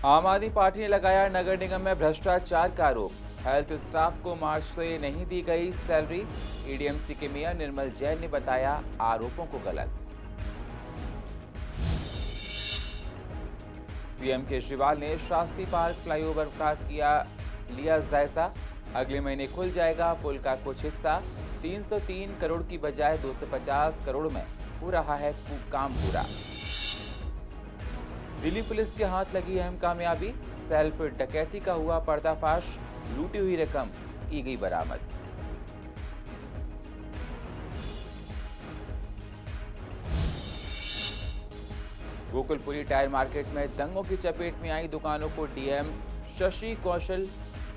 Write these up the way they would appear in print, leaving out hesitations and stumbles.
आम आदमी पार्टी ने लगाया नगर निगम में भ्रष्टाचार का आरोप। हेल्थ स्टाफ को मार्च से नहीं दी गई सैलरी। एडीएमसी के मेयर निर्मल जैन ने बताया आरोपों को गलत। सीएम केजरीवाल ने शास्त्री पार्क फ्लाईओवर का लिया जायजा। अगले महीने खुल जाएगा पुल का कुछ हिस्सा। 303 करोड़ की बजाय 250 करोड़ में हो रहा है काम पूरा। दिल्ली पुलिस के हाथ लगी अहम कामयाबी। सेल्फ डकैती का हुआ पर्दाफाश। लूटी हुई रकम की गई बरामद। गोकुलपुरी टायर मार्केट में दंगों की चपेट में आई दुकानों को डीएम शशि कौशल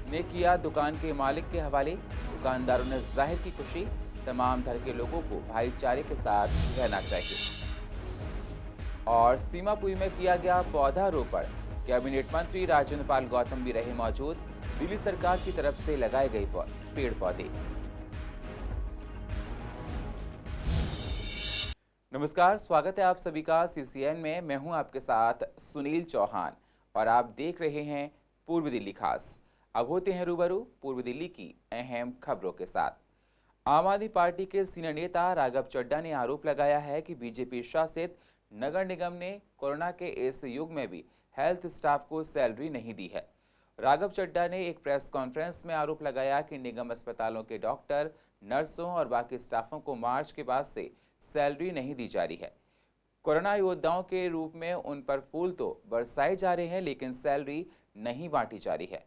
ने किया दुकान के मालिक के हवाले। दुकानदारों ने जाहिर की खुशी। तमाम धर्म के लोगों को भाईचारे के साथ रहना चाहिए। और सीमापुरी में किया गया पौधारोपण। कैबिनेट मंत्री राजेंद्र पाल गौतम भी रहे मौजूद। दिल्ली सरकार की तरफ से लगाए गए पेड़ पौधे। नमस्कार, स्वागत है आप सभी का सीसीएन में। मैं हूं आपके साथ सुनील चौहान और आप देख रहे हैं पूर्व दिल्ली खास। अब होते हैं रूबरू पूर्व दिल्ली की अहम खबरों के साथ। आम आदमी पार्टी के सीनियर नेता राघव चड्ढा ने आरोप लगाया है कि बीजेपी शासित नगर निगम ने कोरोना के इस युग में भी हेल्थ स्टाफ को सैलरी नहीं दी है। राघव चड्ढा ने एक प्रेस कॉन्फ्रेंस में आरोप लगाया कि निगम अस्पतालों के डॉक्टर, नर्सों और बाकी स्टाफों को मार्च के बाद से सैलरी नहीं दी जा रही है। कोरोना योद्धाओं के रूप में उन पर फूल तो बरसाए जा रहे हैं, लेकिन सैलरी नहीं बांटी जा रही है।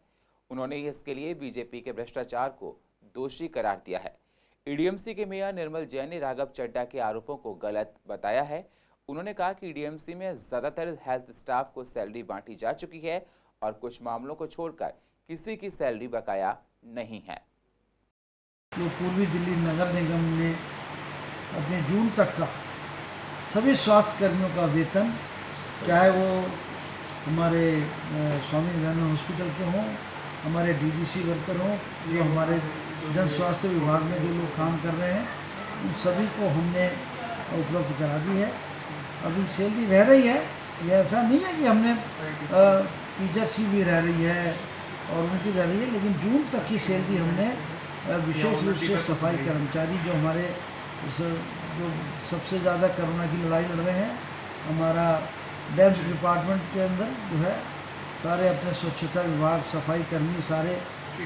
उन्होंने इसके लिए बीजेपी के भ्रष्टाचार को दोषी करार दिया है। एडीएमसी के मेयर निर्मल जैन ने राघव चड्ढा के आरोपों को गलत बताया है। उन्होंने कहा कि डीएमसी में ज्यादातर हेल्थ स्टाफ को सैलरी बांटी जा चुकी है और कुछ मामलों को छोड़कर किसी की सैलरी बकाया नहीं है। जो पूर्वी दिल्ली नगर निगम ने अपने जून तक का सभी स्वास्थ्य कर्मियों का वेतन, चाहे वो हमारे स्वामी विवेकानंद हॉस्पिटल के हों, हमारे डीडीसी वर्कर हों, जो हमारे जन स्वास्थ्य विभाग में जो लोग काम कर रहे हैं, उन सभी को हमने उपलब्ध करा दी है। अभी सैलरी रह रही है। यह ऐसा नहीं है कि हमने टीचर्स की भी रह रही है और उनकी रह रही है, लेकिन जून तक की सैलरी हमने विशेष रूप से सफाई कर्मचारी जो हमारे जो सबसे ज़्यादा कोरोना की लड़ाई लड़ रहे हैं, हमारा डैम्स डिपार्टमेंट के अंदर जो है सारे अपने स्वच्छता विभाग, सफाई कर्मी सारे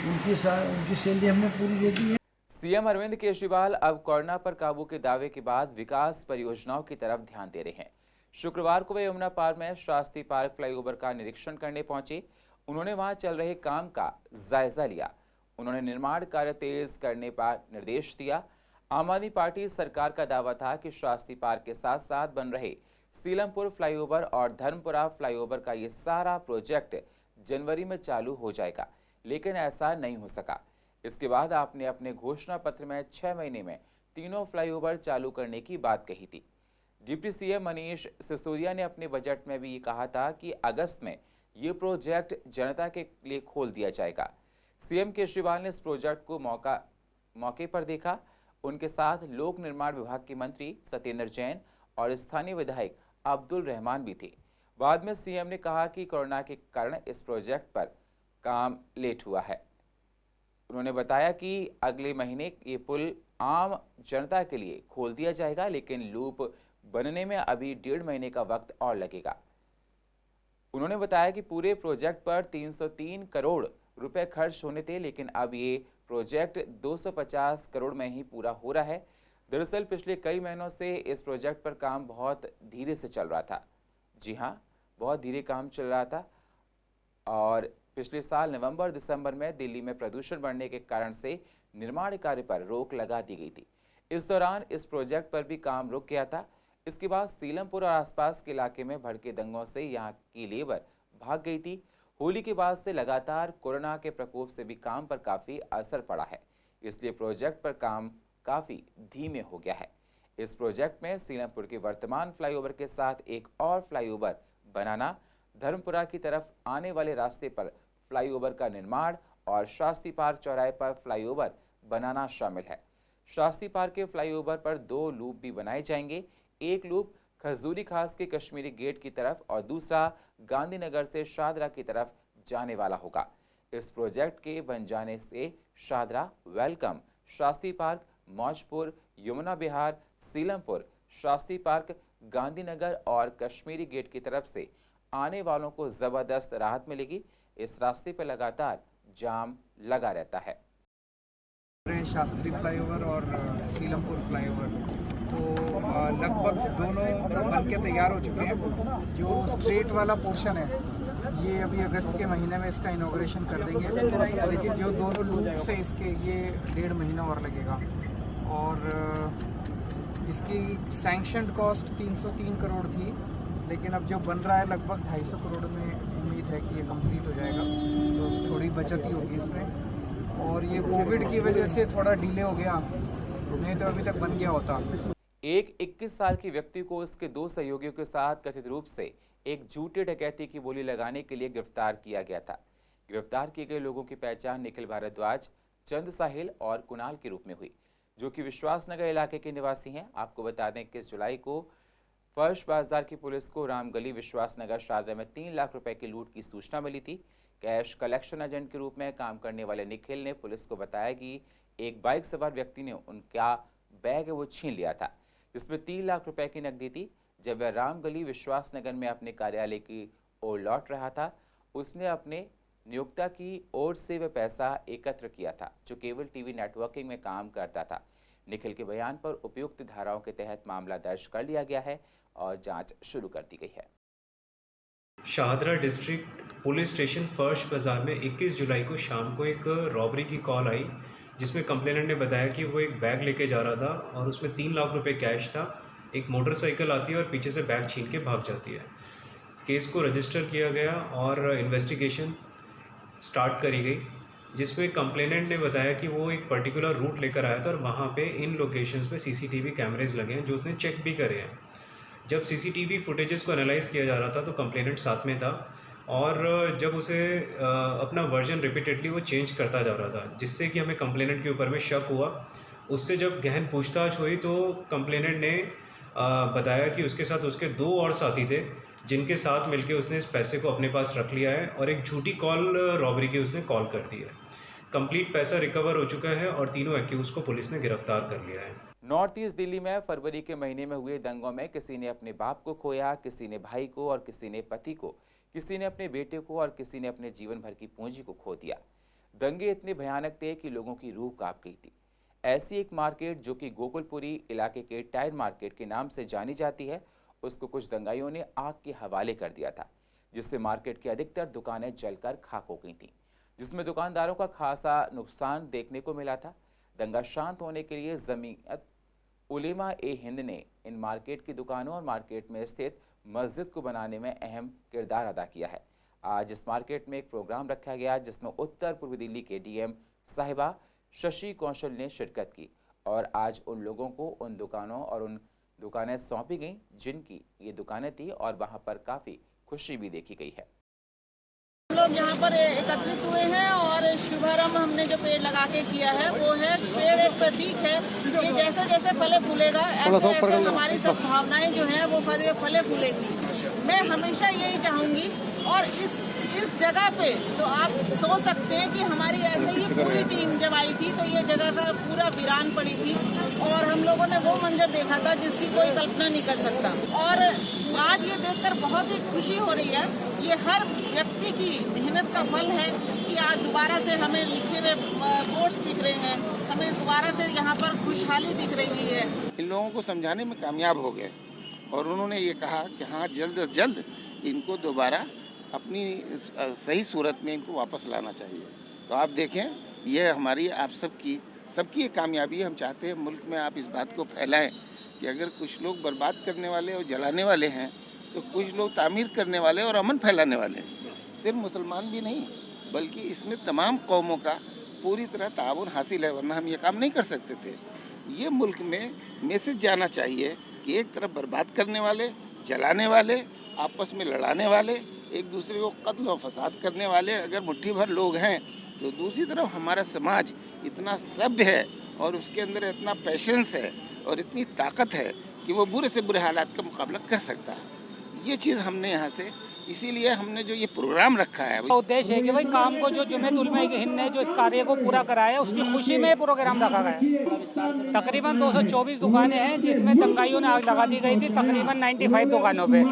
उनकी सैलरी हमने पूरी दे दी है। सीएम अरविंद केजरीवाल अब कोरोना पर काबू के दावे के बाद विकास परियोजनाओं की तरफ ध्यान दे रहे हैं। शुक्रवार को वे यमुना पार में शास्त्री पार्क फ्लाईओवर का निरीक्षण करने पहुंचे। उन्होंने वहां चल रहे काम का जायजा लिया। उन्होंने निर्माण कार्य तेज करने पर निर्देश दिया। आम आदमी पार्टी सरकार का दावा था कि शास्त्री पार्क के साथ साथ बन रहे सीलमपुर फ्लाईओवर और धर्मपुरा फ्लाईओवर का ये सारा प्रोजेक्ट जनवरी में चालू हो जाएगा, लेकिन ऐसा नहीं हो सका। इसके बाद आपने अपने घोषणा पत्र में 6 महीने में तीनों फ्लाईओवर चालू करने की बात कही थी। डिप्टी सीएम मनीष सिसोदिया ने अपने बजट में भी ये कहा था कि अगस्त में ये प्रोजेक्ट जनता के लिए खोल दिया जाएगा। सीएम केजरीवाल ने इस प्रोजेक्ट को मौके पर देखा। उनके साथ लोक निर्माण विभाग के मंत्री सत्येंद्र जैन और स्थानीय विधायक अब्दुल रहमान भी थे। बाद में सीएम ने कहा कि कोरोना के कारण इस प्रोजेक्ट पर काम लेट हुआ है। उन्होंने बताया कि अगले महीने ये पुल आम जनता के लिए खोल दिया जाएगा, लेकिन लूप बनने में अभी 1.5 महीने का वक्त और लगेगा। उन्होंने बताया कि पूरे प्रोजेक्ट पर 303 करोड़ रुपए खर्च होने थे, लेकिन अब ये प्रोजेक्ट 250 करोड़ में ही पूरा हो रहा है। दरअसल पिछले कई महीनों से इस प्रोजेक्ट पर काम बहुत धीरे से चल रहा था। जी हाँ, बहुत धीरे काम चल रहा था और पिछले साल नवंबर-दिसंबर में दिल्ली में प्रदूषण बढ़ने के कारण से निर्माण कार्य पर रोक लगा दी गई थी। इस दौरान इस प्रोजेक्ट पर भी काम रुक गया था। इसके बाद सीलमपुर और आसपास के इलाके में भड़के दंगों से यहाँ की लेबर भाग गई थी। होली के बाद से लगातार कोरोना के प्रकोप से भी काम पर काफ़ी असर पड़ा है, इसलिए प्रोजेक्ट पर काम काफ़ी धीमे हो गया है। इस प्रोजेक्ट में सीलमपुर के वर्तमान फ्लाईओवर के साथ एक और फ्लाईओवर बनाना, धर्मपुरा की तरफ आने वाले रास्ते पर फ्लाईओवर का निर्माण और शास्त्री पार्क चौराहे पर फ्लाईओवर बनाना शामिल है। शास्त्री पार्क के फ्लाईओवर पर 2 लूप भी बनाए जाएंगे। एक लूप खजूरी खास के कश्मीरी गेट की तरफ और दूसरा गांधीनगर से शाहदरा की तरफ जाने वाला होगा। इस प्रोजेक्ट के बन जाने से शाहदरा, वेलकम, शास्त्री पार्क, मौजपुर, यमुना विहार, सीलमपुर, शास्त्री पार्क, गांधीनगर और कश्मीरी गेट की तरफ से आने वालों को जबरदस्त राहत मिलेगी। इस रास्ते पर लगातार जाम लगा रहता है। शास्त्री फ्लाईओवर और सीलमपुर फ्लाईओवर तो लगभग दोनों बन के तैयार हो चुके हैं। जो स्ट्रेट वाला पोर्शन है ये अभी अगस्त के महीने में इसका इनॉग्रेशन कर देंगे, लेकिन जो दोनों लूप से इसके ये 1.5 महीना और लगेगा। और इसकी सैंक्शनड कॉस्ट 303 करोड़ थी, लेकिन अब जो बन रहा है लगभग 250 करोड़ में उम्मीद है कि ये कंप्लीट हो जाएगा, तो थोड़ी बचत ही होगी इसमें। और ये कोविड की वजह से थोड़ा डिले हो गया, नहीं तो अभी तक बन गया होता। एक 21 साल के व्यक्ति को उसके 2 सहयोगियों के साथ कथित रूप से एक झूठे डकैती की बोली लगाने के लिए गिरफ्तार किया गया था। गिरफ्तार किए गए लोगों की पहचान निखिल भारद्वाज, चंद साहिल और कुणाल के रूप में हुई, जो कि विश्वासनगर इलाके के निवासी हैं। आपको बता दें कि 21 जुलाई को फर्श बाजार की पुलिस को रामगली विश्वासनगर शाहदरा में 3 लाख रुपए की लूट की सूचना मिली थी। कैश कलेक्शन एजेंट के रूप में काम करने वाले निखिल ने पुलिस को बताया कि एक बाइक सवार व्यक्ति ने उनका बैग है वो छीन लिया था, जिसमें 3 लाख रुपए की नकदी थी। जब वह रामगली विश्वासनगर में अपने कार्यालय की ओर लौट रहा था, उसने अपने नियोक्ता की ओर से वह पैसा एकत्र किया था, जो केबल टीवी नेटवर्किंग में काम करता था। निखिल के बयान पर उपयुक्त धाराओं के तहत मामला दर्ज कर लिया गया है और जांच शुरू कर दी गई है। शाहदरा डिस्ट्रिक्ट पुलिस स्टेशन फर्श बाज़ार में 21 जुलाई को शाम को एक रॉबरी की कॉल आई, जिसमें कंप्लेनेंट ने बताया कि वो एक बैग लेके जा रहा था और उसमें 3 लाख रुपए कैश था। एक मोटरसाइकिल आती है और पीछे से बैग छीन के भाग जाती है। केस को रजिस्टर किया गया और इन्वेस्टिगेशन स्टार्ट करी गई, जिसमें कंप्लेनेंट ने बताया कि वो एक पर्टिकुलर रूट लेकर आया था और वहाँ पे इन लोकेशंस पे सीसीटीवी कैमरेज लगे हैं, जो उसने चेक भी करे हैं। जब सीसीटीवी फुटेजेस को एनालाइज किया जा रहा था तो कंप्लेनेंट साथ में था और जब उसे अपना वर्जन रिपीटेडली वो चेंज करता जा रहा था, जिससे कि हमें कंप्लेनेंट के ऊपर में शक हुआ। उससे जब गहन पूछताछ हुई तो कंप्लेनेंट ने बताया कि उसके साथ उसके 2 और साथी थे, जिनके साथ मिलके उसने इस पैसे को अपने पास रख लिया है और एक झूठी कॉल रॉबरी की उसने कॉल कर दी है। कंप्लीट पैसा रिकवर हो चुका है और तीनों एक्यूज को पुलिस ने गिरफ्तार कर लिया है। नॉर्थ ईस्ट दिल्ली में फरवरी के महीने में हुए दंगों में किसी ने अपने बाप को खोया, किसी ने भाई को और किसी ने पति को, किसी ने अपने बेटे को और किसी ने अपने जीवन भर की पूंजी को खो दिया। दंगे इतने भयानक थे कि लोगों की रूह कांप गई थी। ऐसी एक मार्केट जो कि गोकुलपुरी इलाके के टायर मार्केट के नाम से जानी जाती है, उसको कुछ दंगाइयों ने आग के हवाले कर दिया था, जिससे मार्केट की अधिकतर दुकानें जलकर खाक हो गई थीं, जिसमें दुकानदारों का खासा नुकसान देखने को मिला था। दंगा शांत होने के लिए जमीयत उलेमा ए हिंद ने इन मार्केट की दुकानों और मार्केट में स्थित मस्जिद को बनाने में अहम किरदार अदा किया है। आज इस मार्केट में एक प्रोग्राम रखा गया, जिसमें उत्तर पूर्वी दिल्ली के डीएम साहिबा शशि कौशल ने शिरकत की और आज उन लोगों को उन दुकानों और उन दुकानें सौंपी गईं जिनकी ये दुकानें थी और वहां पर काफ़ी खुशी भी देखी गई है। लोग यहाँ पर एकत्रित हुए हैं और शुभारंभ हमने जो पेड़ लगा के किया है वो है, पेड़ एक प्रतीक है कि जैसे जैसे फले फूलेगा ऐसे ऐसे हमारी सब भावनाएं जो हैं वो फले फूलेंगी। मैं हमेशा यही चाहूंगी और इस जगह पे तो आप सोच सकते हैं कि हमारी ऐसे ही पूरी टीम जब आई थी तो ये जगह का पूरा वीरान पड़ी थी और हम लोगों ने वो मंजर देखा था जिसकी कोई कल्पना नहीं कर सकता। और आज ये देखकर बहुत ही खुशी हो रही है। ये हर व्यक्ति की मेहनत का फल है कि आज दोबारा से हमें लिखे हुए बोर्ड्स दिख रहे हैं, हमें दोबारा से यहाँ पर खुशहाली दिख रही है। इन लोगों को समझाने में कामयाब हो गए और उन्होंने ये कहा कि हाँ जल्द से जल्द इनको दोबारा अपनी सही सूरत में इनको वापस लाना चाहिए। तो आप देखें, ये हमारी आप सबकी एक कामयाबी है। हम चाहते हैं मुल्क में आप इस बात को फैलाएं कि अगर कुछ लोग बर्बाद करने वाले और जलाने वाले हैं तो कुछ लोग तामीर करने वाले और अमन फैलाने वाले हैं। सिर्फ मुसलमान भी नहीं बल्कि इसमें तमाम कौमों का पूरी तरह ताउन हासिल है, वरना हम ये काम नहीं कर सकते थे। ये मुल्क में मैसेज जाना चाहिए कि एक तरफ बर्बाद करने वाले, जलाने वाले, आपस में लड़ाने वाले, एक दूसरे को कत्ल और फसाद करने वाले अगर मुट्ठी भर लोग हैं, तो दूसरी तरफ हमारा समाज इतना सभ्य है और उसके अंदर इतना पेशेंस है और इतनी ताकत है कि वो बुरे से बुरे हालात का मुकाबला कर सकता है। ये चीज़ हमने यहाँ से, इसीलिए हमने जो ये प्रोग्राम रखा है, उद्देश्य है कि भाई काम को जो जमीयत उलमा हिंद ने जो इस कार्य को पूरा कराया है उसकी खुशी में प्रोग्राम रखा गया है। तकरीबन 224 दुकानें हैं जिसमें दंगाइयों ने आग लगा दी गई थी तकरीबन 95 दुकानों पे।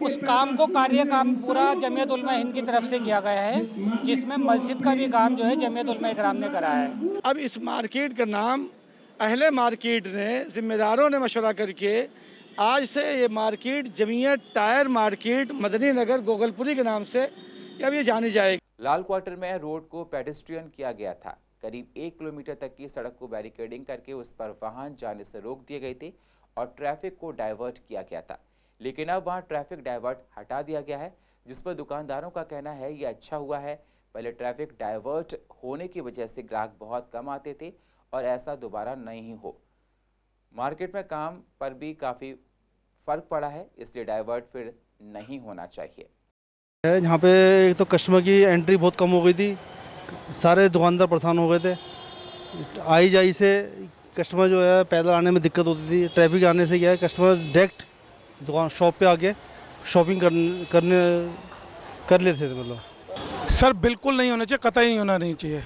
उस काम को काम पूरा जमीयत उलमा हिंद की तरफ से किया गया है, जिसमें मस्जिद का भी काम जो है जमीयत उलमा इकराम ने कराया है। अब इस मार्केट का नाम अहले मार्केट ने, जिम्मेदारों ने मशवरा करके आज से ये market Jamiat tyre market Madani Nagar Gokalpuri के नाम से अब ये जानी जाएगी। लाल क्वार्टर में रोड को पेडेस्ट्रियन किया गया था। करीब 1 किलोमीटर तक की सड़क को बैरिकेडिंग करके उस पर वाहन जाने से रोक दिए गए थे और ट्रैफिक को डाइवर्ट किया गया था। लेकिन अब वहां ट्रैफिक डाइवर्ट हटा दिया गया है, जिस पर दुकानदारों का कहना है ये अच्छा हुआ है। पहले ट्रैफिक डाइवर्ट होने की वजह से ग्राहक बहुत कम आते थे और ऐसा दोबारा नहीं हो। मार्केट में काम पर भी काफ़ी फर्क पड़ा है, इसलिए डाइवर्ट फिर नहीं होना चाहिए। यहाँ पे एक तो कस्टमर की एंट्री बहुत कम हो गई थी, सारे दुकानदार परेशान हो गए थे। आई जाई से कस्टमर जो है पैदल आने में दिक्कत होती थी। ट्रैफिक आने से क्या है, कस्टमर डायरेक्ट दुकान शॉप पे आके शॉपिंग कर लेते थे। मतलब सर बिल्कुल नहीं होना चाहिए, कतई नहीं होना नहीं चाहिए।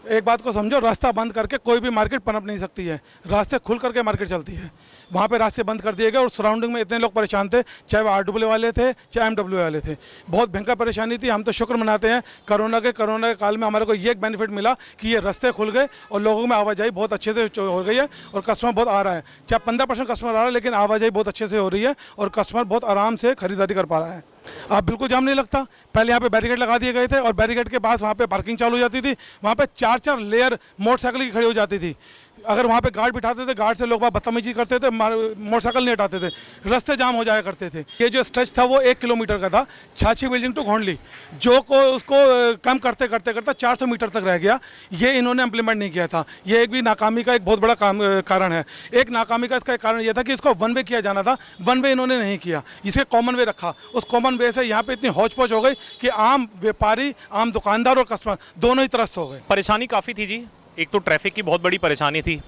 एक बात को समझो, रास्ता बंद करके कोई भी मार्केट पनप नहीं सकती है। रास्ते खुल करके मार्केट चलती है। वहाँ पे रास्ते बंद कर दिए गए और सराउंडिंग में इतने लोग परेशान थे, चाहे वो RW वाले थे चाहे MW वाले थे। बहुत भयंकर परेशानी थी। हम तो शुक्र मनाते हैं कोरोना के काल में हमारे को ये एक बेनिफिट मिला कि ये रास्ते खुल गए और लोगों में आवाजाही बहुत अच्छे से हो गई है और कस्टमर बहुत आ रहा है। चाहे 15% कस्टमर आ रहा है, लेकिन आवाजाही बहुत अच्छे से हो रही है और कस्टमर बहुत आराम से खरीदारी कर पा रहा है। आप बिल्कुल जाम नहीं लगता। पहले यहाँ पे बैरिकेड लगा दिए गए थे और बैरिकेड के पास वहाँ पे पार्किंग चालू हो जाती थी। वहाँ पे 4-4 लेयर मोटरसाइकिल की खड़ी हो जाती थी। अगर वहाँ पे गार्ड बिठाते थे, गार्ड से लोग बदतमीजी करते थे, मोटरसाइकिल नहीं हटाते थे, रास्ते जाम हो जाया करते थे। ये जो स्ट्रेच था वो 1 किलोमीटर का था, छाछी बिल्डिंग टू घोंडली, जो को उसको कम करते 400 मीटर तक रह गया। ये इन्होंने इम्प्लीमेंट नहीं किया था। ये एक भी नाकामी का एक बहुत बड़ा कारण है। एक नाकामी का इसका कारण ये था कि इसको 1 वे किया जाना था, 1 वे इन्होंने नहीं किया, इसे कॉमन वे रखा। उस कॉमन वे से यहाँ पे इतनी हौच पौच हो गई कि आम व्यापारी, आम दुकानदार और कस्टमर दोनों ही त्रस्त हो गए। परेशानी काफ़ी थी जी। एक तो ट्रैफिक की बहुत बड़ी परेशानी थी,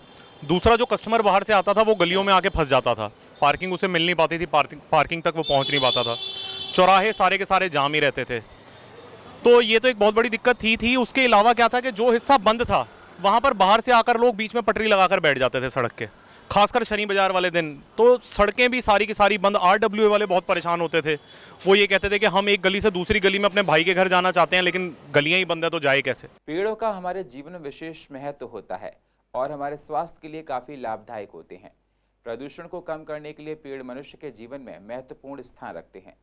दूसरा जो कस्टमर बाहर से आता था वो गलियों में आके फंस जाता था, पार्किंग उसे मिल नहीं पाती थी, पार्किंग तक वो पहुंच नहीं पाता था, चौराहे सारे के सारे जाम ही रहते थे। तो ये तो एक बहुत बड़ी दिक्कत थी। उसके अलावा क्या था कि जो हिस्सा बंद था वहाँ पर बाहर से आकर लोग बीच में पटरी लगाकर बैठ जाते थे सड़क के, खासकर शनि बाजार वाले दिन। तो सड़कें भी सारी की सारी बंद। RWA वाले बहुत परेशान होते थे। वो ये कहते थे कि हम एक गली से दूसरी गली में अपने भाई के घर जाना चाहते हैं, लेकिन गलियां ही बंद है तो जाए कैसे। पेड़ों का हमारे जीवन में विशेष महत्व होता है और हमारे स्वास्थ्य के लिए काफ़ी लाभदायक होते हैं। प्रदूषण को कम करने के लिए पेड़ मनुष्य के जीवन में महत्वपूर्ण स्थान रखते हैं।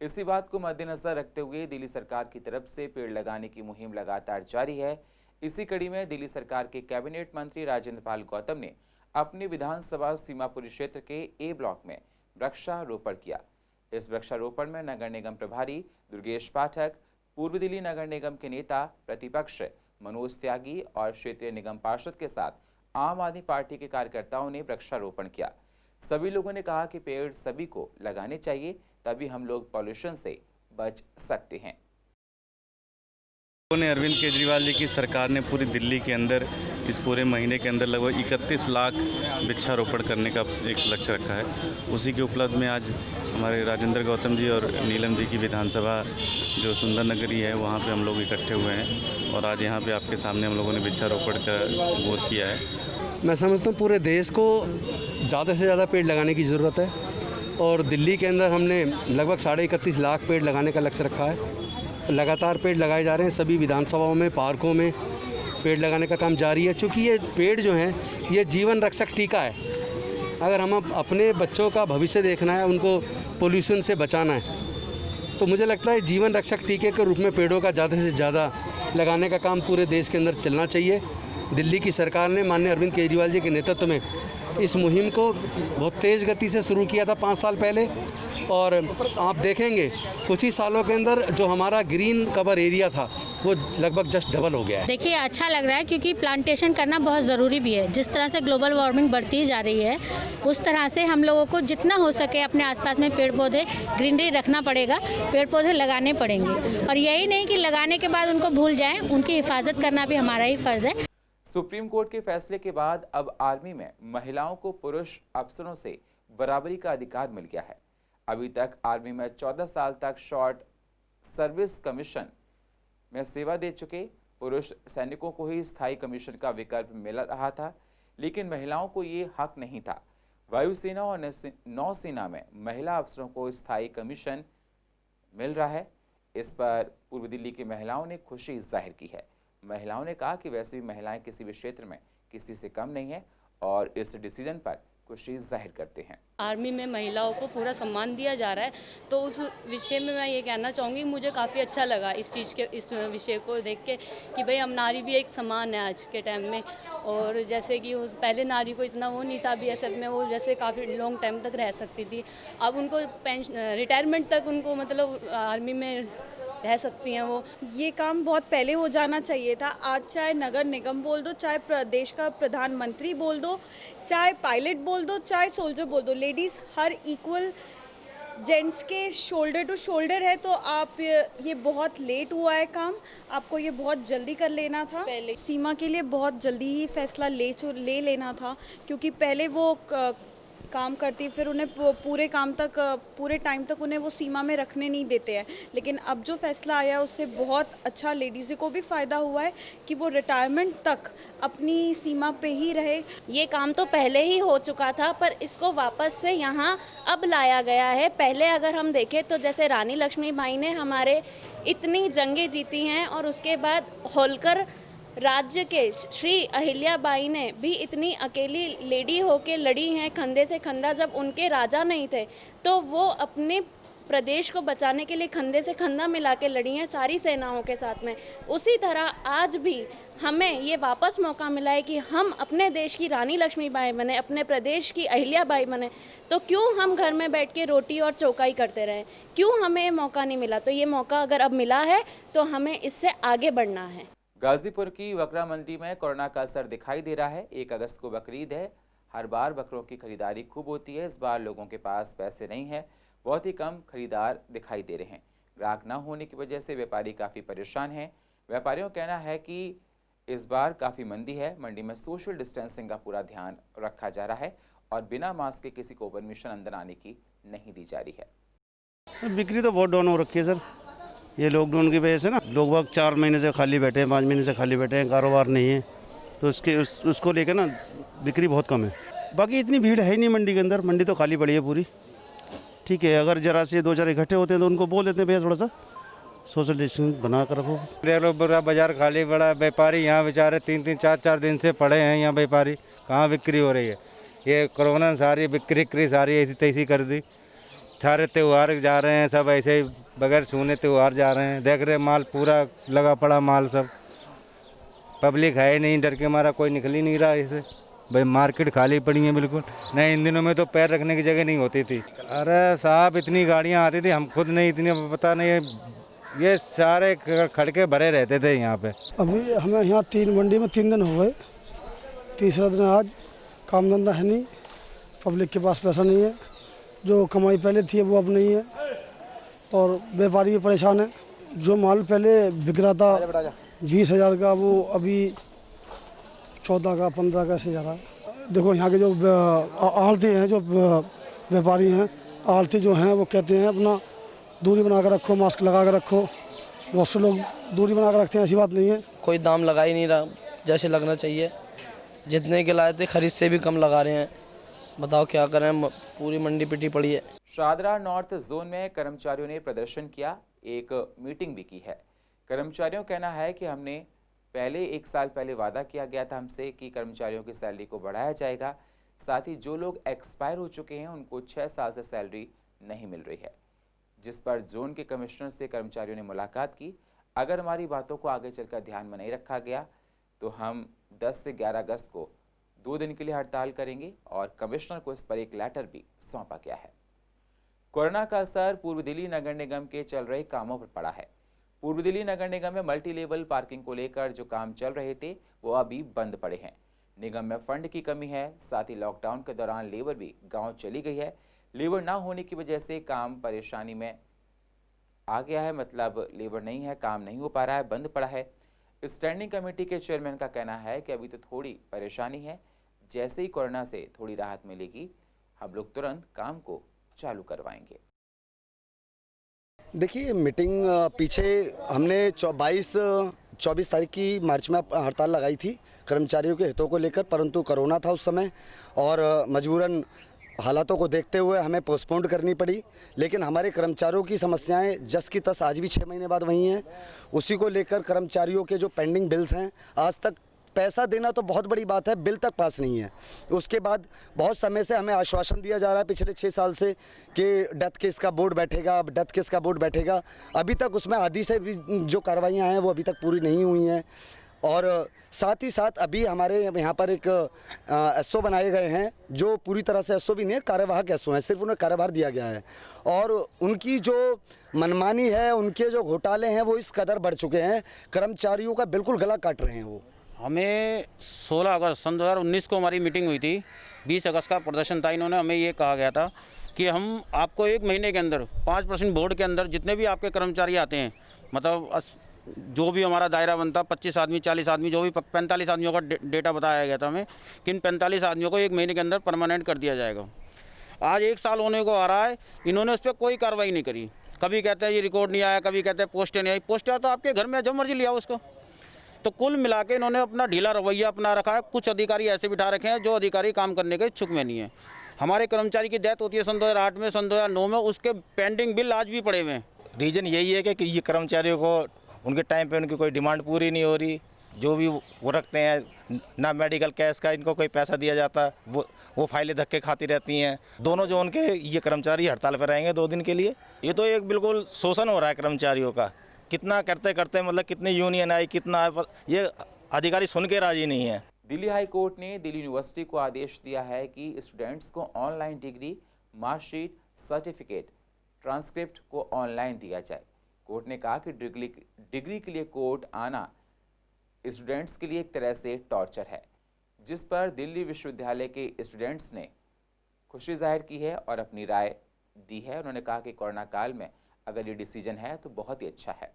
इसी बात को मद्देनजर रखते हुए दिल्ली सरकार की तरफ से पेड़ लगाने की मुहिम लगातार जारी है। इसी कड़ी में दिल्ली सरकार के कैबिनेट मंत्री राजेंद्र पाल गौतम ने अपनी विधानसभा सीमापुरी क्षेत्र के A ब्लॉक में वृक्षारोपण किया। इस वृक्षारोपण में नगर निगम प्रभारी दुर्गेश पाठक, पूर्व दिल्ली नगर निगम के नेता प्रतिपक्ष मनोज त्यागी और क्षेत्रीय निगम पार्षद के साथ आम आदमी पार्टी के कार्यकर्ताओं ने वृक्षारोपण किया। सभी लोगों ने कहा कि पेड़ सभी को लगाने चाहिए, तभी हम लोग पॉल्यूशन से बच सकते हैं। अरविंद केजरीवाल जी की सरकार ने पूरी दिल्ली के अंदर इस पूरे महीने के अंदर लगभग 31 लाख वृक्षारोपण करने का एक लक्ष्य रखा है। उसी के उपलब्ध में आज हमारे राजेंद्र गौतम जी और नीलम जी की विधानसभा जो सुंदर नगरी है वहाँ पे हम लोग इकट्ठे हुए हैं और आज यहाँ पे आपके सामने हम लोगों ने वृक्षारोपण का वो किया है। मैं समझता हूँ पूरे देश को ज़्यादा से ज़्यादा पेड़ लगाने की ज़रूरत है और दिल्ली के अंदर हमने लगभग 31.5 लाख पेड़ लगाने का लक्ष्य रखा है। लगातार पेड़ लगाए जा रहे हैं, सभी विधानसभाओं में, पार्कों में पेड़ लगाने का काम जारी है। चूँकि ये पेड़ जो हैं ये जीवन रक्षक टीका है। अगर हम अपने बच्चों का भविष्य देखना है, उनको पोल्यूशन से बचाना है, तो मुझे लगता है जीवन रक्षक टीके के रूप में पेड़ों का ज़्यादा से ज़्यादा लगाने का काम पूरे देश के अंदर चलना चाहिए। दिल्ली की सरकार ने माननीय अरविंद केजरीवाल जी के नेतृत्व में इस मुहिम को बहुत तेज़ गति से शुरू किया था 5 साल पहले और आप देखेंगे कुछ ही सालों के अंदर जो हमारा ग्रीन कवर एरिया था वो लगभग जस्ट डबल हो गया है। देखिए अच्छा लग रहा है क्योंकि प्लांटेशन करना बहुत ज़रूरी भी है। जिस तरह से ग्लोबल वार्मिंग बढ़ती जा रही है उस तरह से हम लोगों को जितना हो सके अपने आसपास में पेड़ पौधे ग्रीनरी रखना पड़ेगा, पेड़ पौधे लगाने पड़ेंगे और यही नहीं कि लगाने के बाद उनको भूल जाएं, उनकी हिफाजत करना भी हमारा ही फ़र्ज़ है। सुप्रीम कोर्ट के फैसले के बाद अब आर्मी में महिलाओं को पुरुष अफसरों से बराबरी का अधिकार मिल गया है। अभी तक आर्मी में 14 साल तक शॉर्ट सर्विस कमीशन में सेवा दे चुके पुरुष सैनिकों को ही स्थायी कमीशन का विकल्प मिल रहा था, लेकिन महिलाओं को ये हक नहीं था। वायुसेना और नौसेना में महिला अफसरों को स्थायी कमीशन मिल रहा है। इस पर पूर्व दिल्ली की महिलाओं ने खुशी जाहिर की है। महिलाओं ने कहा कि वैसे भी महिलाएं किसी भी क्षेत्र में किसी से कम नहीं है और इस डिसीजन पर खुशी जाहिर करते हैं। आर्मी में महिलाओं को पूरा सम्मान दिया जा रहा है, तो उस विषय में मैं ये कहना चाहूँगी, मुझे काफ़ी अच्छा लगा इस विषय को देख के कि भाई हम नारी भी एक समान है आज के टाइम में। और जैसे कि पहले नारी को इतना वो नहीं था, BSF में वो जैसे काफ़ी लॉन्ग टाइम तक रह सकती थी, अब उनको रिटायरमेंट तक उनको मतलब आर्मी में रह सकती हैं वो। ये काम बहुत पहले हो जाना चाहिए था। आज चाहे नगर निगम बोल दो, चाहे प्रदेश का प्रधानमंत्री बोल दो, चाहे पायलट बोल दो, चाहे सोल्जर बोल दो, लेडीज़ हर इक्वल जेंट्स के शोल्डर टू शोल्डर है। तो आप ये बहुत लेट हुआ है काम, आपको ये बहुत जल्दी कर लेना था। पहले सीमा के लिए बहुत जल्दी ही फैसला ले लेना था, क्योंकि पहले वो काम करती, फिर उन्हें पूरे टाइम तक उन्हें वो सीमा में रखने नहीं देते हैं। लेकिन अब जो फैसला आया उससे बहुत अच्छा लेडीज़ को भी फ़ायदा हुआ है कि वो रिटायरमेंट तक अपनी सीमा पे ही रहे। ये काम तो पहले ही हो चुका था, पर इसको वापस से यहाँ अब लाया गया है। पहले अगर हम देखें तो जैसे रानी लक्ष्मीबाई ने हमारे इतनी जंगें जीती हैं, और उसके बाद होलकर राज्य के श्री अहिल्याबाई ने भी इतनी अकेली लेडी होके लड़ी हैं खंधे से खंधा। जब उनके राजा नहीं थे तो वो अपने प्रदेश को बचाने के लिए खंधे से खंधा मिला के लड़ी हैं सारी सेनाओं के साथ में। उसी तरह आज भी हमें ये वापस मौका मिला है कि हम अपने देश की रानी लक्ष्मीबाई बने, अपने प्रदेश की अहिल्याबाई बने। तो क्यों हम घर में बैठ के रोटी और चौकाई करते रहें? क्यों हमें ये मौका नहीं मिला? तो ये मौका अगर अब मिला है तो हमें इससे आगे बढ़ना है। गाजीपुर की वकरा मंडी में कोरोना का असर दिखाई दे रहा है। 1 अगस्त को बकरीद है। हर बार बकरों की खरीदारी खूब होती है। इस बार लोगों के पास पैसे नहीं है, बहुत ही कम खरीदार दिखाई दे रहे हैं। ग्राहक न होने की वजह से व्यापारी काफ़ी परेशान हैं। व्यापारियों का कहना है कि इस बार काफ़ी मंदी है। मंडी में सोशल डिस्टेंसिंग का पूरा ध्यान रखा जा रहा है और बिना मास्क के किसी को परमिशन अंदर आने की नहीं दी जा रही है। बिक्री तो बहुत डाउन हो रखी है सर। ये लॉकडाउन की वजह से ना लोग वक्त 4 महीने से खाली बैठे हैं, 5 महीने से खाली बैठे हैं, कारोबार नहीं है, तो उसको लेकर ना बिक्री बहुत कम है। बाकी इतनी भीड़ है ही नहीं मंडी के अंदर, मंडी तो खाली पड़ी है पूरी। ठीक है, अगर जरा से 2-4 इकट्ठे होते हैं तो उनको बोल देते हैं भैया थोड़ा सा सोशल डिस्टेंस बना कर रखो। देख लो पूरा बाजार खाली पड़ा है। व्यापारी यहाँ बेचारे 3-3, 4-4 दिन से पड़े हैं यहाँ। व्यापारी कहाँ बिक्री हो रही है? ये कोरोना ने सारी बिक्री सारी ऐसी तैसी कर दी। सारे त्यौहार जा रहे हैं, सब ऐसे ही बगैर सुने त्यौहार जा रहे हैं। देख रहे माल पूरा लगा पड़ा, माल सब पब्लिक है ही नहीं, डर के मारा कोई निकल ही नहीं रहा इसे। भाई मार्केट खाली पड़ी है बिल्कुल। नहीं, इन दिनों में तो पैर रखने की जगह नहीं होती थी। अरे साहब इतनी गाड़ियाँ आती थी, हम खुद नहीं इतनी पता नहीं, ये सारे खड़के भरे रहते थे यहाँ पे। अभी हमें यहाँ 3 मंडी में 3 दिन हो गए, तीसरा दिन आज। काम धंधा है नहीं, पब्लिक के पास पैसा नहीं है, जो कमाई पहले थी वो अब नहीं है, और व्यापारी भी परेशान है। जो माल पहले बिक रहा था 20,000 का, वो अभी 14 का 15 का ऐसे जा रहा है। देखो यहाँ के जो आढ़ती हैं, जो व्यापारी हैं, आढ़ती जो हैं वो कहते हैं अपना दूरी बना कर रखो, मास्क लगा कर रखो। बहुत से लोग दूरी बना कर रखते हैं, ऐसी बात नहीं है। कोई दाम लगा ही नहीं रहा जैसे लगना चाहिए। जितने के लाए थे खरीद से भी कम लगा रहे हैं। बताओ क्या करें, पूरी मंडी पिटी पड़ी है। शादरा नॉर्थ जोन में कर्मचारियों ने प्रदर्शन किया, एक मीटिंग भी की है। कर्मचारियों का कहना है कि हमने पहले 1 साल पहले वादा किया गया था हमसे कि कर्मचारियों की सैलरी को बढ़ाया जाएगा। साथ ही जो लोग एक्सपायर हो चुके हैं उनको 6 साल से सैलरी नहीं मिल रही है, जिस पर जोन के कमिश्नर से कर्मचारियों ने मुलाकात की। अगर हमारी बातों को आगे चलकर ध्यान में नहीं रखा गया तो हम 10 से 11 अगस्त को 2 दिन के लिए हड़ताल करेंगे और कमिश्नर को इस पर एक लेटर भी सौंपा गया है। कोरोना का असर पूर्व दिल्ली नगर निगम के चल रहे कामों पर पड़ा है। पूर्व दिल्ली नगर निगम में मल्टी लेवल पार्किंग को लेकर जो काम चल रहे थे वो अभी बंद पड़े हैं। निगम में फंड की कमी है, साथ ही लॉकडाउन के दौरान लेबर भी गांव चली गई है। लेबर ना होने की वजह से काम परेशानी में आ गया है, मतलब लेबर नहीं है, काम नहीं हो पा रहा है, बंद पड़ा है। स्टैंडिंग कमेटी के चेयरमैन का कहना है कि अभी तो थोड़ी परेशानी है, जैसे ही कोरोना से थोड़ी राहत मिलेगी हम लोग तुरंत काम को चालू करवाएंगे। देखिए, मीटिंग पीछे हमने 24 तारीख की मार्च में हड़ताल लगाई थी कर्मचारियों के हितों को लेकर, परंतु कोरोना था उस समय और मजबूरन हालातों को देखते हुए हमें पोस्टपोन्ड करनी पड़ी। लेकिन हमारे कर्मचारियों की समस्याएं जस की तस आज भी 6 महीने बाद वही हैं। उसी को लेकर कर्मचारियों के जो पेंडिंग बिल्स हैं, आज तक पैसा देना तो बहुत बड़ी बात है, बिल तक पास नहीं है। उसके बाद बहुत समय से हमें आश्वासन दिया जा रहा है पिछले 6 साल से कि डेथ केस का बोर्ड बैठेगा, अब डेथ केस का बोर्ड बैठेगा। अभी तक उसमें आधी से भी जो कार्रवाइयाँ हैं वो अभी तक पूरी नहीं हुई हैं। और साथ ही साथ अभी हमारे यहाँ पर एक एसओ बनाए गए हैं जो पूरी तरह से एसओ भी नहीं है, कार्यवाहक एसओ हैं, सिर्फ उन्हें कार्यभार दिया गया है। और उनकी जो मनमानी है, उनके जो घोटाले हैं वो इस कदर बढ़ चुके हैं, कर्मचारियों का बिल्कुल गला काट रहे हैं वो। हमें 16 अगस्त सन 2019 को हमारी मीटिंग हुई थी, 20 अगस्त का प्रदर्शन था। इन्होंने हमें ये कहा गया था कि हम आपको 1 महीने के अंदर 5% बोर्ड के अंदर जितने भी आपके कर्मचारी आते हैं, मतलब जो भी हमारा दायरा बनता 25 आदमी 40 आदमी, जो भी 45 आदमियों का डेटा बताया गया था हमें कि इन 45 आदमियों को 1 महीने के अंदर परमानेंट कर दिया जाएगा। आज 1 साल होने को आ रहा है, इन्होंने उस पर कोई कार्रवाई नहीं करी। कभी कहते हैं ये रिकॉर्ड नहीं आया, कभी कहते हैं पोस्टें नहीं आई। पोस्ट आया तो आपके घर में जब मर्जी लिया उसको। तो कुल मिला के इन्होंने अपना ढीला रवैया अपना रखा है। कुछ अधिकारी ऐसे बिठा रखे हैं जो अधिकारी काम करने के इच्छुक में नहीं है। हमारे कर्मचारी की डेथ होती है सन 2008 में, सन 2009 में, उसके पेंडिंग बिल आज भी पड़े हुए हैं। रीज़न यही है कि ये कर्मचारियों को उनके टाइम पे उनकी कोई डिमांड पूरी नहीं हो रही। जो भी वो रखते हैं, ना मेडिकल कैश का इनको कोई पैसा दिया जाता, वो फाइलें धक्के खाती रहती हैं। दोनों जो उनके ये कर्मचारी हड़ताल पर रहेंगे 2 दिन के लिए। ये तो एक बिल्कुल शोषण हो रहा है कर्मचारियों का। कितना करते करते मतलब कितनी यूनियन आई, कितना, ये अधिकारी सुन के राजी नहीं है। दिल्ली हाई कोर्ट ने दिल्ली यूनिवर्सिटी को आदेश दिया है कि स्टूडेंट्स को online degree, marksheet, certificate, transcript को ऑनलाइन दिया जाए। कोर्ट ने कहा कि डिग्री के लिए कोर्ट आना स्टूडेंट्स के लिए एक तरह से टॉर्चर है, जिस पर दिल्ली विश्वविद्यालय के स्टूडेंट्स ने खुशी जाहिर की है और अपनी राय दी है। उन्होंने कहा कि कोरोना काल में अगर ये डिसीजन है तो बहुत ही अच्छा है।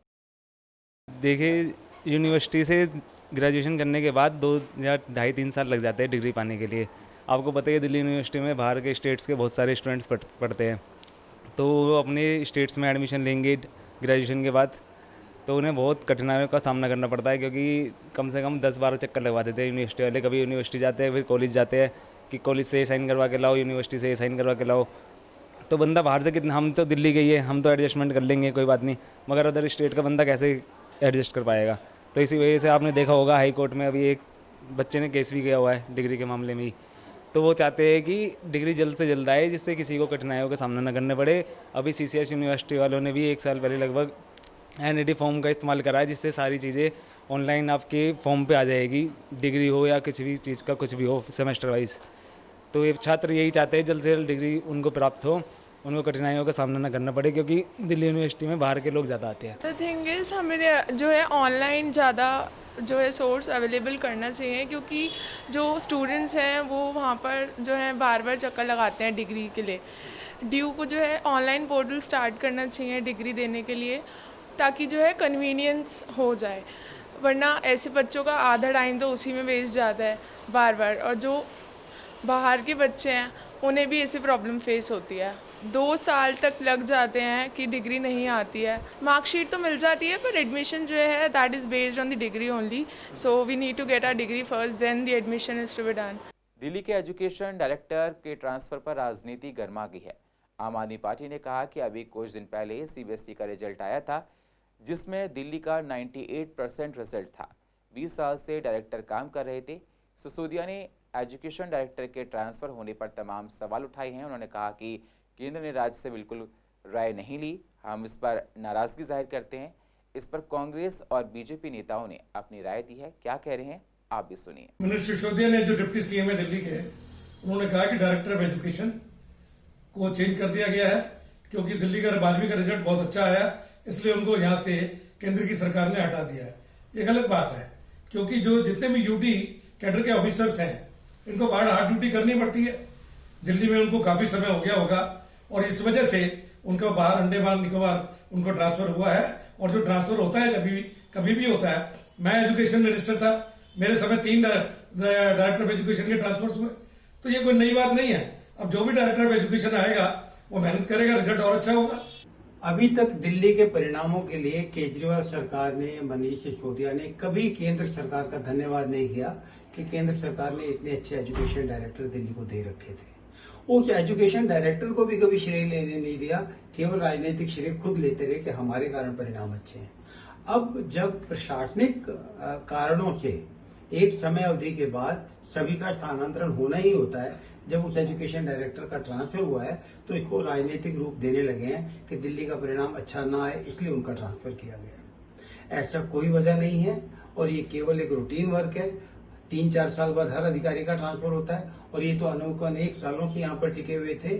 देखिए, यूनिवर्सिटी से ग्रेजुएशन करने के बाद 2 या 2.5-3 साल लग जाते हैं डिग्री पाने के लिए। आपको पता है दिल्ली यूनिवर्सिटी में बाहर के स्टेट्स के बहुत सारे स्टूडेंट्स पढ़ते हैं, तो वो अपने स्टेट्स में एडमिशन लेंगे ग्रेजुएशन के बाद, तो उन्हें बहुत कठिनाइयों का सामना करना पड़ता है, क्योंकि कम से कम 10-12 चक्कर लगवा देते हैं यूनिवर्सिटी वाले। कभी यूनिवर्सिटी जाते हैं, फिर कॉलेज जाते हैं कि कॉलेज से साइन करवा के लाओ, यूनिवर्सिटी से साइन करवा के लाओ। तो बंदा बाहर से कितना, हम तो दिल्ली गई है, हम तो एडजस्टमेंट कर लेंगे, कोई बात नहीं, मगर अदर स्टेट का बंदा कैसे एडजस्ट कर पाएगा। तो इसी वजह से आपने देखा होगा हाई कोर्ट में अभी एक बच्चे ने केस भी किया हुआ है डिग्री के मामले में ही। तो वो चाहते हैं कि डिग्री जल्द से जल्द आए, जिससे किसी को कठिनाइयों का सामना न करना पड़े। अभी CCS यूनिवर्सिटी वालों ने भी 1 साल पहले लगभग NET फॉर्म का इस्तेमाल करा है, जिससे सारी चीज़ें ऑनलाइन आपके फॉर्म पे आ जाएगी, डिग्री हो या किसी भी चीज़ का कुछ भी हो सेमेस्टर वाइज। तो ये छात्र यही चाहते हैं जल्द से जल्द डिग्री उनको प्राप्त हो, उनको कठिनाइयों का सामना न करना पड़े, क्योंकि दिल्ली यूनिवर्सिटी में बाहर के लोग ज़्यादा आते हैं। द थिंग इज़ हमें जो है ऑनलाइन ज़्यादा जो है सोर्स अवेलेबल करना चाहिए, क्योंकि जो स्टूडेंट्स हैं वो वहाँ पर जो है बार बार चक्कर लगाते हैं डिग्री के लिए। ड्यू को जो है ऑनलाइन पोर्टल स्टार्ट करना चाहिए डिग्री देने के लिए, ताकि जो है कन्वीनियंस हो जाए, वरना ऐसे बच्चों का आधा टाइम तो उसी में वेस्ट जाता है बार बार। और जो बाहर के बच्चे हैं उन्हें भी ऐसी प्रॉब्लम फेस होती है, 2 साल तक लग जाते हैं कि डिग्री नहीं आती है। मार्कशीट तो मिल जाती है, पर एडमिशन जो है that is based on the degree only, so we need to get our degree first, then the admission is to be done. Delhi के एजुकेशन डायरेक्टर के ट्रांसफर पर राजनीति गर्मा गई है। आम आदमी पार्टी ने कहा कि अभी कुछ दिन पहले CBSE का रिजल्ट आया था, जिसमें दिल्ली का 98% रिजल्ट था। 20 साल से डायरेक्टर काम कर रहे थे। सिसोदिया ने एजुकेशन डायरेक्टर के ट्रांसफ़र होने पर तमाम सवाल उठाए हैं। उन्होंने कहा कि केंद्र ने राज्य से बिल्कुल राय नहीं ली, हम इस पर नाराज़गी जाहिर करते हैं। इस पर कांग्रेस और बीजेपी नेताओं ने अपनी राय दी है। क्या कह रहे हैं आप भी सुनिए। मनीष सिसोदिया ने, जो डिप्टी CM है दिल्ली के, उन्होंने कहा कि डायरेक्टर ऑफ एजुकेशन को चेंज कर दिया गया है, क्योंकि दिल्ली का 12वीं का रिजल्ट बहुत अच्छा आया, इसलिए उनको यहाँ से केंद्र की सरकार ने हटा दिया है। ये गलत बात है, क्योंकि जो जितने भी UT कैडर के ऑफिसर्स हैं, इनको बाहर हार्ड ड्यूटी करनी पड़ती है। दिल्ली में उनको काफी समय हो गया होगा, और इस वजह से उनका बाहर अंडमान निकोबार उनको ट्रांसफर हुआ है। और जो ट्रांसफर होता है कभी भी होता है, मैं एजुकेशन मिनिस्टर था, मेरे समय 3 डायरेक्टर ऑफ एजुकेशन के ट्रांसफर हुए, तो ये कोई नई बात नहीं है। अब जो भी डायरेक्टर ऑफ एजुकेशन आएगा वो मेहनत करेगा, रिजल्ट और अच्छा होगा। अभी तक दिल्ली के परिणामों के लिए केजरीवाल सरकार ने, मनीष सिसोदिया ने कभी केंद्र सरकार का धन्यवाद नहीं किया कि केंद्र सरकार ने इतने अच्छे एजुकेशन डायरेक्टर दिल्ली को दे रखे थे। उस एजुकेशन डायरेक्टर को भी कभी श्रेय लेने नहीं दिया, केवल राजनीतिक श्रेय खुद लेते रहे कि हमारे कारण परिणाम अच्छे हैं। अब जब प्रशासनिक कारणों से एक समय अवधि के बाद सभी का स्थानांतरण होना ही होता है, जब उस एजुकेशन डायरेक्टर का ट्रांसफर हुआ है तो इसको राजनीतिक रूप देने लगे हैं कि दिल्ली का परिणाम अच्छा ना आए इसलिए उनका ट्रांसफर किया गया। ऐसा कोई वजह नहीं है और ये केवल एक रूटीन वर्क है। 3-4 साल बाद हर अधिकारी का ट्रांसफर होता है और ये तो अनेक सालों से यहाँ पर टिके हुए थे।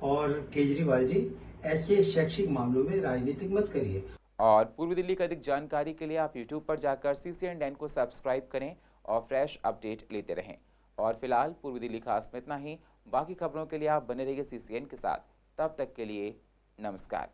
और केजरीवाल जी, ऐसे शैक्षिक मामलों में राजनीतिक मत करिए। और पूर्वी दिल्ली की अधिक जानकारी के लिए आप YouTube पर जाकर CCN को सब्सक्राइब करें और फ्रेश अपडेट लेते रहें। और फिलहाल पूर्वी दिल्ली खास में इतना ही। बाकी खबरों के लिए आप बने रहिए CCN के साथ। तब तक के लिए नमस्कार।